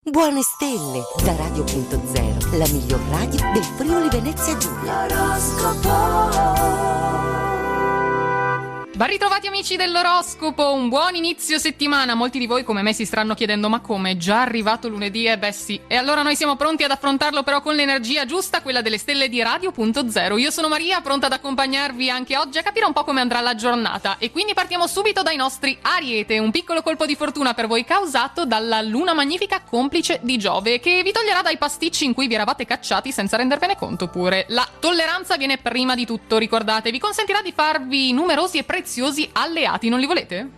Buone stelle da Radio.0, la miglior radio del Friuli Venezia Giulia. Ben ritrovati amici dell'oroscopo, un buon inizio settimana. Molti di voi come me si staranno chiedendo: ma come, è già arrivato lunedì? Beh sì, e allora noi siamo pronti ad affrontarlo però con l'energia giusta, quella delle stelle di Radio.0. Io sono Maria, pronta ad accompagnarvi anche oggi a capire un po' come andrà la giornata. E quindi partiamo subito dai nostri Ariete, un piccolo colpo di fortuna per voi causato dalla luna magnifica complice di Giove, che vi toglierà dai pasticci in cui vi eravate cacciati senza rendervene conto pure. La tolleranza viene prima di tutto, ricordate, vi consentirà di farvi numerosi e preziosi alleati, non li volete?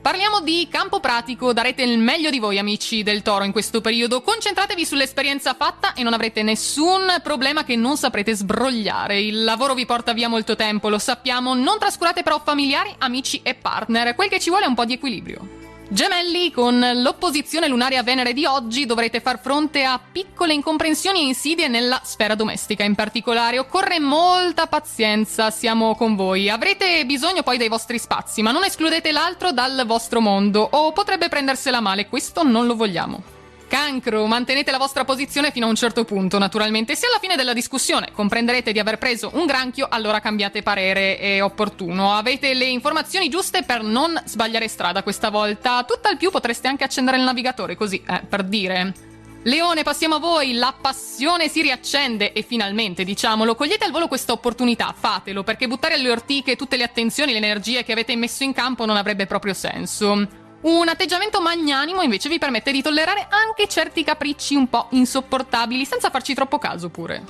Parliamo di campo pratico, darete il meglio di voi amici del Toro in questo periodo, concentratevi sull'esperienza fatta e non avrete nessun problema che non saprete sbrogliare. Il lavoro vi porta via molto tempo, lo sappiamo, non trascurate però familiari, amici e partner, quel che ci vuole è un po' di equilibrio. Gemelli, con l'opposizione lunare a Venere di oggi dovrete far fronte a piccole incomprensioni e insidie nella sfera domestica. In particolare occorre molta pazienza, siamo con voi. Avrete bisogno poi dei vostri spazi, ma non escludete l'altro dal vostro mondo, o potrebbe prendersela male, questo non lo vogliamo. Cancro, mantenete la vostra posizione fino a un certo punto, naturalmente. Se alla fine della discussione comprenderete di aver preso un granchio, allora cambiate parere, è opportuno. Avete le informazioni giuste per non sbagliare strada questa volta. Tutt'al più potreste anche accendere il navigatore, così, per dire. Leone, passiamo a voi. La passione si riaccende e finalmente, diciamolo, cogliete al volo questa opportunità, fatelo, perché buttare alle ortiche tutte le attenzioni, le energie che avete messo in campo non avrebbe proprio senso. Un atteggiamento magnanimo invece vi permette di tollerare anche certi capricci un po' insopportabili senza farci troppo caso pure.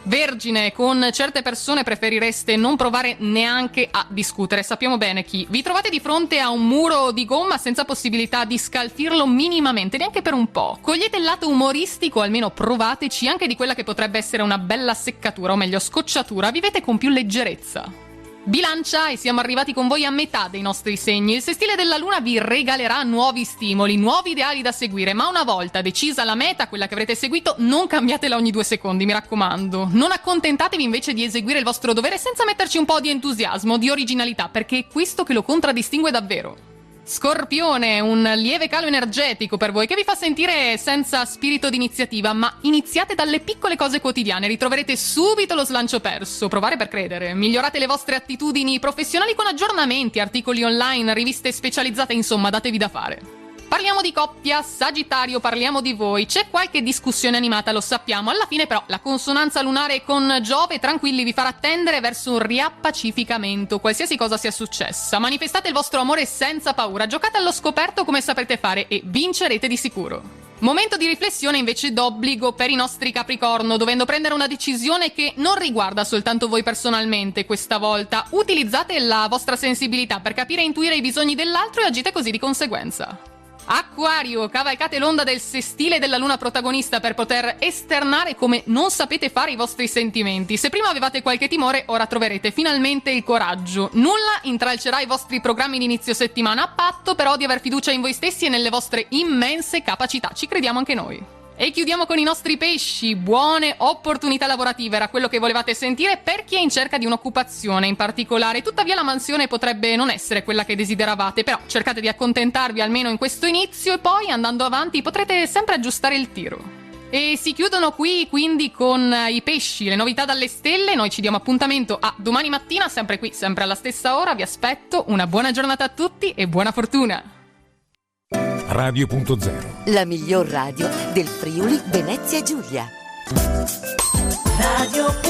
Vergine, con certe persone preferireste non provare neanche a discutere, sappiamo bene chi. Vi trovate di fronte a un muro di gomma senza possibilità di scalfirlo minimamente, neanche per un po'. Cogliete il lato umoristico, almeno provateci, anche di quella che potrebbe essere una bella seccatura, o meglio scocciatura, vivete con più leggerezza. Bilancia, e siamo arrivati con voi a metà dei nostri segni. Il sestile della luna vi regalerà nuovi stimoli, nuovi ideali da seguire, ma una volta decisa la meta, quella che avrete seguito, non cambiatela ogni 2 secondi, mi raccomando. Non accontentatevi invece di eseguire il vostro dovere senza metterci un po' di entusiasmo, di originalità, perché è questo che lo contraddistingue davvero. Scorpione, un lieve calo energetico per voi che vi fa sentire senza spirito di iniziativa, ma iniziate dalle piccole cose quotidiane, ritroverete subito lo slancio perso, provare per credere. Migliorate le vostre attitudini professionali con aggiornamenti, articoli online, riviste specializzate, insomma, datevi da fare. Parliamo di coppia, Sagittario, parliamo di voi. C'è qualche discussione animata, lo sappiamo. Alla fine però la consonanza lunare con Giove, tranquilli, vi farà tendere verso un riappacificamento, qualsiasi cosa sia successa. Manifestate il vostro amore senza paura, giocate allo scoperto come saprete fare e vincerete di sicuro. Momento di riflessione invece d'obbligo per i nostri Capricorno, dovendo prendere una decisione che non riguarda soltanto voi personalmente questa volta. Utilizzate la vostra sensibilità per capire e intuire i bisogni dell'altro e agite così di conseguenza. Acquario, cavalcate l'onda del sestile della luna protagonista per poter esternare come non sapete fare i vostri sentimenti. Se prima avevate qualche timore, ora troverete finalmente il coraggio. Nulla intralcerà i vostri programmi di inizio settimana, a patto però di aver fiducia in voi stessi e nelle vostre immense capacità. Ci crediamo anche noi. E chiudiamo con i nostri pesci. Buone opportunità lavorative era quello che volevate sentire per chi è in cerca di un'occupazione in particolare. Tuttavia la mansione potrebbe non essere quella che desideravate, però cercate di accontentarvi almeno in questo inizio e poi andando avanti potrete sempre aggiustare il tiro. E si chiudono qui quindi con i pesci, le novità dalle stelle. Noi ci diamo appuntamento a domani mattina, sempre qui, sempre alla stessa ora. Vi aspetto, una buona giornata a tutti e buona fortuna! Radio.0, la miglior radio del Friuli Venezia Giulia. Radio